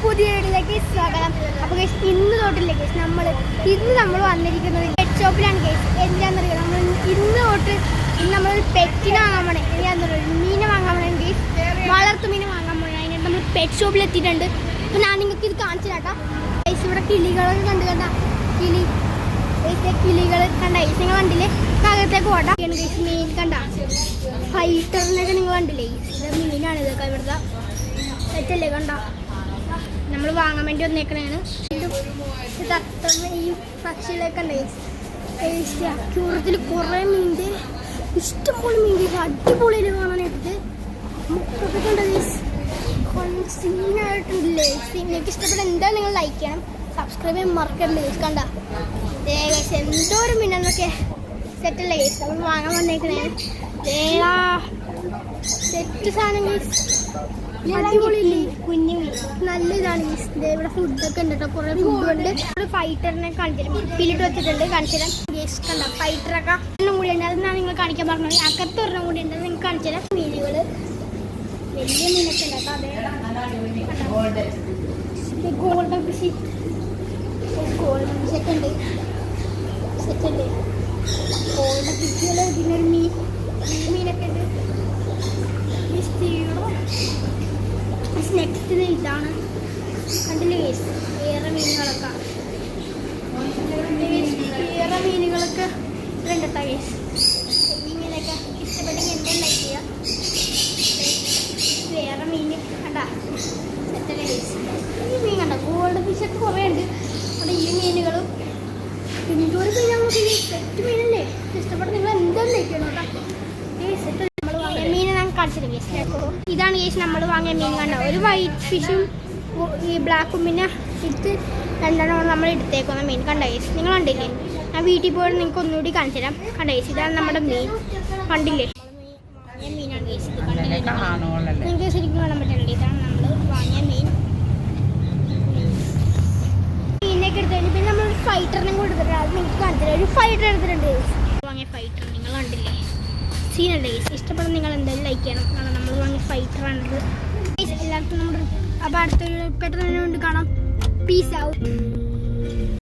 പുതിയ വീട്ടിലേക്ക് സ്വാഗതം. അപ്പോൾ ഗൈസ് ഇന്ന് നമ്മൾ വന്നിരിക്കുന്നത് പെറ്റ് ഷോപ്പിലാണ് ഗൈസ്. എന്താണെന്നറിയാം, നമ്മളൊരു പെറ്റിനെ വാങ്ങാൻ പോണേ. എന്താണെന്നറിയാം, മീനെ വാങ്ങാൻ പോണേ ഗൈസ്, വളർത്തു മീനെ വാങ്ങാൻ പോണേ. അതിനായിട്ട് നമ്മൾ പെറ്റ് ഷോപ്പിലെത്തിയിട്ടുണ്ട്. അപ്പോൾ ഞാൻ നിങ്ങൾക്ക് ഇത് കാണിച്ചു തരാം ഗൈസ്. ഇവിടെ കിളികളൊക്കെ കണ്ട കിളികൾ കണ്ട ഗൈസ്, നിങ്ങൾ കണ്ടില്ലേ? അകത്തേക്ക് ഓടാം ഗൈസ്. മീൻ കണ്ട ഫൈറ്ററിനൊക്കെ നിങ്ങൾ കണ്ടില്ലേ? ഇത് മീനാണ്. ഇതൊക്കെ ഇവിടുത്തെ സെറ്റല്ലേ കണ്ട. നമ്മൾ വാങ്ങാൻ വേണ്ടി വന്നേക്കണേണ്. ഈ പക്ഷികളൊക്കെ ഉണ്ട് ക്യൂറത്തിൽ കുറേ മീൻ്റെ ഇഷ്ടംപോലെ മീൻ അടിപൊളിയിൽ കാണാനായിട്ട് മുക്കൊക്കെ കണ്ട സീനായിട്ടില്ലേ. നിങ്ങൾക്ക് ഇഷ്ടപ്പെട്ട എന്താ നിങ്ങൾ ലൈക്ക് ചെയ്യണം, സബ്സ്ക്രൈബ് ചെയ്യാൻ മറക്കരുത് ഗൈസ്. കണ്ട ഗൈസ് എന്തോ ഒരു മീനെന്നൊക്കെ സെറ്റല്ലേ ഗൈസ്. നമ്മൾ വാങ്ങാൻ വന്നേക്കണേ സെറ്റ് സാധനം ഗൈസ്. അടിപൊളിയില്ലേ, കുഞ്ഞു നല്ല ഇതാണ് ഗൈസ്. ഇവിടെ ഫുഡൊക്കെ ഉണ്ട് കേട്ടോ, കുറേ ഫുഡുണ്ട്. ഫൈറ്ററിനെ കാണിച്ചുതരാം, ഉപ്പിലിട്ട് വെച്ചിട്ടുണ്ട്, കാണിച്ചുതരാം ഗൈസ്. കണ്ട ഫൈറ്ററൊക്കെ ഒന്നും കൂടി ഉണ്ട്, അത് ഞാൻ നിങ്ങൾ കാണിക്കാൻ പറഞ്ഞത്. അകത്ത് ഒരെണ്ണം കൂടി ഉണ്ട്, നിങ്ങൾക്ക് കാണിച്ചുതരാം. മീനുകൾ വലിയ മീനൊക്കെ ഉണ്ട് കേട്ടോ. അതേ ഗോൾഡൻ ഫിഷ് ഒക്കെ ഉണ്ട്, സെറ്റല്ലേ ഗോൾഡൻ ഫിഷുകൾ. പിന്നെ ഒരു മീനൊക്കെ ഉണ്ട്. നെക്സ്റ്റ് ഇതാണ് കണ്ടില്ലേ ഗൈസ്, വേറെ മീനുകളൊക്കെ ഉണ്ട് കേട്ടോ ഗൈസ്. ഈ മീനൊക്കെ ഇഷ്ടപ്പെട്ടെങ്കിൽ എന്താ ലൈക്ക് ചെയ്യുക. വേറെ മീൻ കണ്ട സെറ്റല്ലേ ഗൈസ്. ഈ മീൻ കണ്ട ഗോൾഡ് ഫിഷൊക്കെ കുറേ ഉണ്ട്. അവിടെ ഈ മീനുകളും എന്തോരം മീൻ നമുക്ക് സെറ്റ് മീനല്ലേ. ഇഷ്ടപ്പെട്ട നിങ്ങൾ എന്തായാലും ലൈക്ക് ചെയ്യണം കേട്ടോ. സെറ്റ് നമ്മൾ വാങ്ങിയ മീനെ ഞാൻ കാണിച്ചില്ല ഗൈസ്. ഇതാണ് ഗൈസ് നമ്മൾ വാങ്ങിയ മീൻ. കണ്ട ഒരു വൈറ്റ് ഫിഷും ഈ ബ്ലാക്കും പിന്നെ എടുത്ത് രണ്ടെണ്ണമാണ് നമ്മൾ എടുത്തേക്കുന്ന മീൻ. കണ്ട ഗൈസ് നിങ്ങൾ കണ്ടില്ലേ? ഞാൻ വീട്ടിൽ പോയിട്ട് നിങ്ങൾക്ക് ഒന്നുകൂടി കാണിച്ചു തരാം. കണ്ട ഗൈസ് ഇതാണ് നമ്മുടെ മീൻ. കണ്ടില്ലേ? വാങ്ങിയ മീനാണ് ഗൈസ്. ഇത് കണ്ടില്ലേ? നിങ്ങൾക്ക് ശരിക്കും കാണാൻ പറ്റില്ല. ഇതാണ് നമ്മൾ വാങ്ങിയ മീൻ. മീനൊക്കെ എടുത്തു പിന്നെ നമ്മൾ ഫൈറ്ററിനെ കൂടെ എടുത്തിട്ടുണ്ട്. അത് നിങ്ങൾക്ക് കാണിച്ചു തരാം. ഒരു ഫൈറ്റർ എടുത്തിട്ടുണ്ട് വാങ്ങിയ ഫൈറ്റർ. നിങ്ങൾ കണ്ടില്ലേ? സീനല്ലേ ഗൈസ്. ഇഷ്ടപ്പെടുന്ന നിങ്ങൾ എന്തായാലും ലൈക്ക് ചെയ്യണം. കാരണം നമ്മൾ വാങ്ങിയ ഫൈറ്ററാണിത്. എല്ലാവർക്കും നമ്മുടെ അപ്പോൾ അടുത്തൊരു പെട്ടെന്ന് കൊണ്ട് കാണാം. Peace out.